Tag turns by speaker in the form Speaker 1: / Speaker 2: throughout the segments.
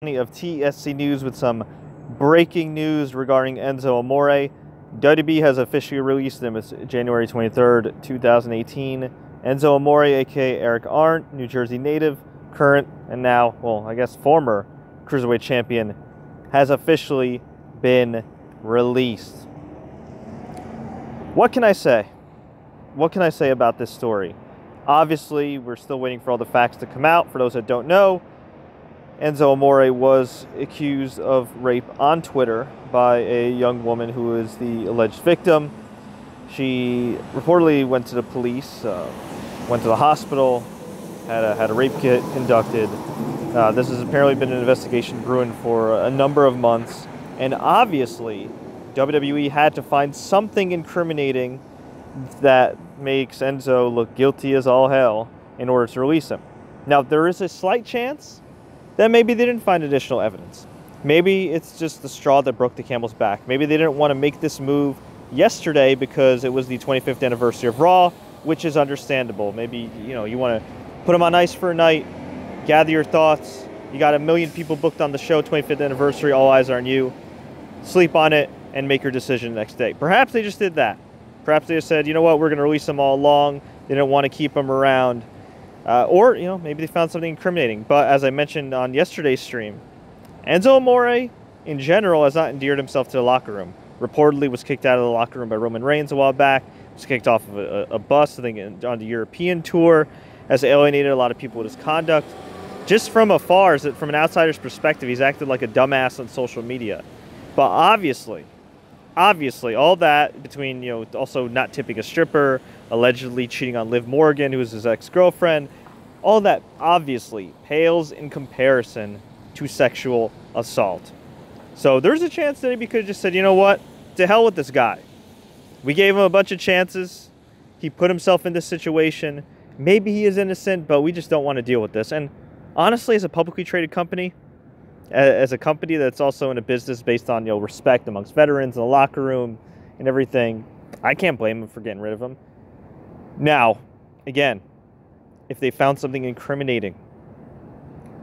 Speaker 1: Of TSC News with some breaking news regarding Enzo Amore. WWE has officially released him. It's January 23rd, 2018. Enzo Amore, aka Eric Arndt, New Jersey native, current and now, well, I guess former Cruiserweight champion, has officially been released. What can I say? What can I say about this story? Obviously, we're still waiting for all the facts to come out. For those that don't know, Enzo Amore was accused of rape on Twitter by a young woman who is the alleged victim. She reportedly went to the police, went to the hospital, had a rape kit conducted. This has apparently been an investigation brewing for a number of months, and obviously WWE had to find something incriminating that makes Enzo look guilty as all hell in order to release him. Now, there is a slight chance that maybe they didn't find additional evidence. Maybe it's just the straw that broke the camel's back. Maybe they didn't want to make this move yesterday because it was the 25th anniversary of Raw, which is understandable. Maybe, you want to put them on ice for a night, gather your thoughts. You got 1 million people booked on the show, 25th anniversary, all eyes are on you. Sleep on it and make your decision the next day. Perhaps they just did that. Perhaps they just said, you know what, we're going to release them all along. They didn't want to keep them around. Or, maybe they found something incriminating. But as I mentioned on yesterday's stream, Enzo Amore, in general, has not endeared himself to the locker room. Reportedly was kicked out of the locker room by Roman Reigns a while back. Was kicked off of a bus, I think, on the European tour. Has alienated a lot of people with his conduct. Just from afar, from an outsider's perspective, he's acted like a dumbass on social media. But obviously, all that between, also not tipping a stripper, allegedly cheating on Liv Morgan, who was his ex-girlfriend, all that obviously pales in comparison to sexual assault. So there's a chance that he could have just said, you know what, to hell with this guy. We gave him a bunch of chances. He put himself in this situation. Maybe he is innocent, but we just don't want to deal with this. And honestly, as a publicly traded company, as a company that's also in a business based on respect amongst veterans in the locker room and everything, I can't blame him for getting rid of him. Now, again, if they found something incriminating,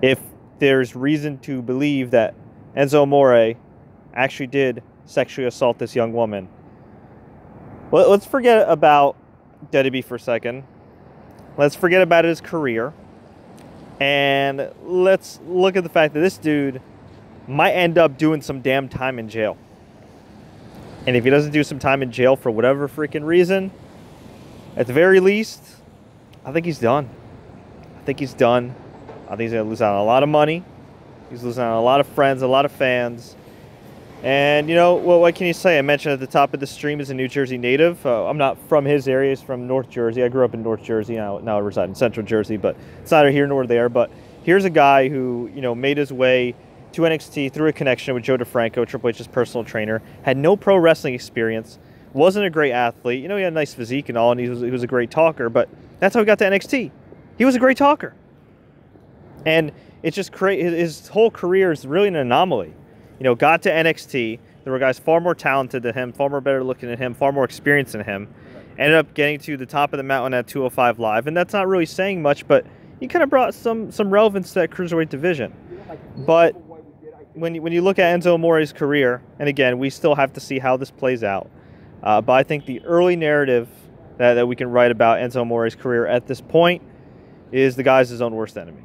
Speaker 1: if there's reason to believe that Enzo Amore actually did sexually assault this young woman, well, let's forget about WWE for a second. Let's forget about his career. And let's look at the fact that this dude might end up doing some damn time in jail. And if he doesn't do some time in jail for whatever freaking reason, at the very least, I think he's done. I think he's done. I think he's going to lose out on a lot of money. He's losing out on a lot of friends, a lot of fans. And, well, what can you say? I mentioned at the top of the stream he's a New Jersey native. I'm not from his area. He's from North Jersey. I grew up in North Jersey. Now I reside in Central Jersey, but it's neither here nor there. But here's a guy who, made his way to NXT through a connection with Joe DeFranco, Triple H's personal trainer, had no pro wrestling experience, wasn't a great athlete. He had a nice physique and all, and he was a great talker, but that's how he got to NXT. He was a great talker. And it's just crazy. His whole career is really an anomaly. Got to NXT. There were guys far more talented than him, far more better looking than him, far more experienced than him. Ended up getting to the top of the mountain at 205 Live, and that's not really saying much, but he kind of brought some relevance to that Cruiserweight division. But when you look at Enzo Amore's career, and again, we still have to see how this plays out, but I think the early narrative that we can write about Enzo Amore's career at this point is the guy's his own worst enemy.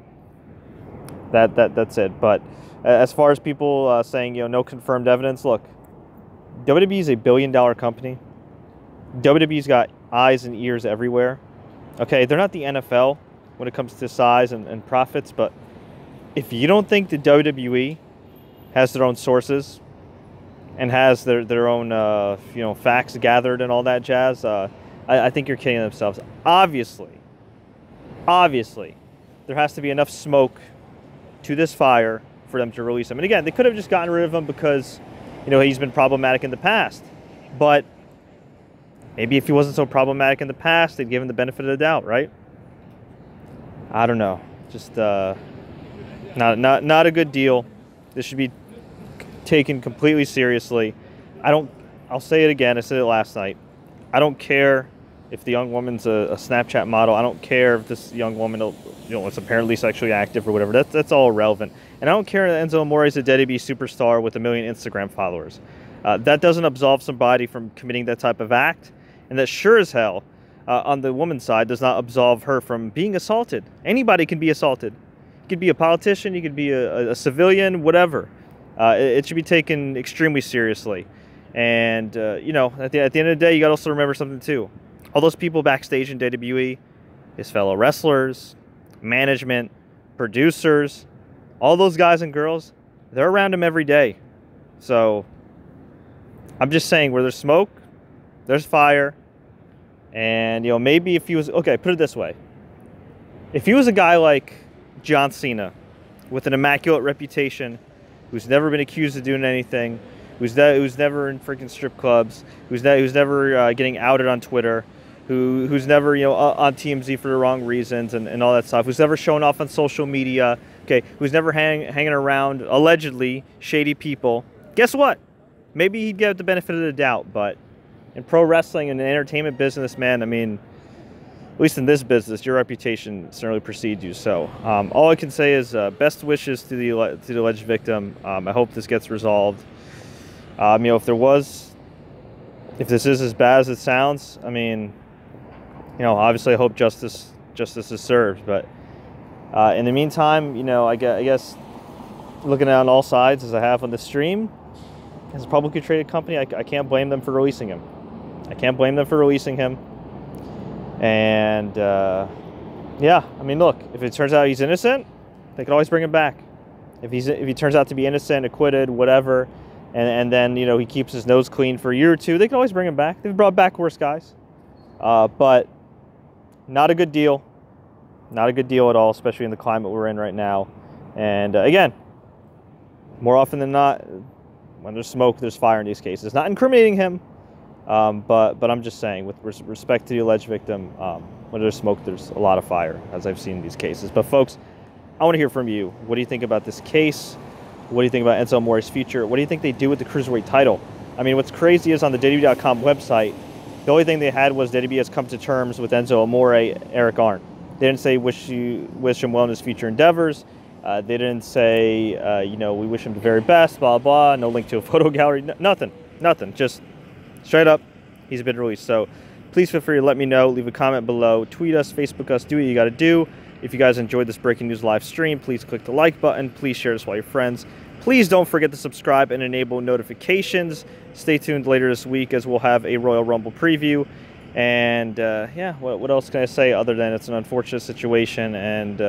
Speaker 1: That's it. But as far as people saying, no confirmed evidence, look, WWE is a billion-dollar company. WWE's got eyes and ears everywhere. Okay, they're not the NFL when it comes to size and profits, but if you don't think the WWE has their own sources and has their own facts gathered and all that jazz, I think you're kidding themselves. Obviously, there has to be enough smoke to this fire for them to release him. And again, they could have just gotten rid of him because, he's been problematic in the past. But maybe if he wasn't so problematic in the past, they'd give him the benefit of the doubt, right? I don't know. Just not a good deal. This should be taken completely seriously. I'll say it again. I said it last night. I don't care If the young woman's a Snapchat model, I don't care if this young woman, is apparently sexually active or whatever. That's all irrelevant. And I don't care that Enzo Amore is a WWE superstar with 1 million Instagram followers. That doesn't absolve somebody from committing that type of act. And that sure as hell, on the woman's side, does not absolve her from being assaulted. Anybody can be assaulted. You could be a politician, you could be a civilian, whatever. It should be taken extremely seriously. And, at the end of the day, you got to also remember something, too. All those people backstage in WWE, his fellow wrestlers, management, producers, all those guys and girls, they're around him every day. So I'm just saying, where there's smoke, there's fire. And, maybe if he was, okay, put it this way. If he was a guy like John Cena with an immaculate reputation, who's never been accused of doing anything, who's never in freaking strip clubs, who's never getting outed on Twitter, who's never on TMZ for the wrong reasons and all that stuff, who's never shown off on social media, okay, who's never hanging around allegedly shady people, guess what? Maybe he'd get the benefit of the doubt. But in pro wrestling and the entertainment business, man, I mean, at least in this business, your reputation certainly precedes you. So all I can say is best wishes to the alleged victim. I hope this gets resolved. If this is as bad as it sounds, I mean, obviously I hope justice is served. But in the meantime, I guess looking at it on all sides as I have on the stream, as a publicly traded company, I can't blame them for releasing him. I can't blame them for releasing him. And yeah, I mean, look, if it turns out he's innocent, they can always bring him back. If he turns out to be innocent, acquitted, whatever, and then he keeps his nose clean for a year or two, they can always bring him back. They've brought back worse guys, but not a good deal. Not a good deal at all, especially in the climate we're in right now. And again, more often than not, when there's smoke, there's fire in these cases. Not incriminating him, but I'm just saying, with respect to the alleged victim, when there's smoke, there's a lot of fire, as I've seen in these cases. But folks, I want to hear from you. What do you think about this case? What do you think about Enzo Amore's future? What do you think they do with the Cruiserweight title? I mean, what's crazy is on the WWE.com website, the only thing they had was WWE has come to terms with Enzo Amore, Eric Arndt. They didn't say wish him well in his future endeavors. They didn't say, we wish him the very best, blah, blah, no link to a photo gallery, nothing. Just straight up, he's been released. So please feel free to let me know, leave a comment below, tweet us, Facebook us, do what you got to do. If you guys enjoyed this breaking news live stream, please click the like button. Please share this with all your friends. Please don't forget to subscribe and enable notifications. Stay tuned later this week as we'll have a Royal Rumble preview. And yeah, what else can I say other than it's an unfortunate situation? And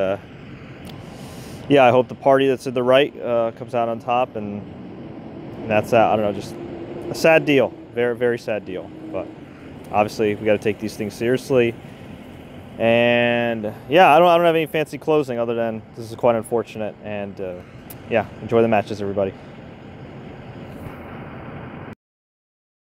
Speaker 1: yeah, I hope the party that's in the right comes out on top. And that's that. I don't know, just a sad deal. Very, very sad deal. But obviously, we got to take these things seriously. And yeah, I don't have any fancy closing other than this is quite unfortunate. And yeah, enjoy the matches, everybody.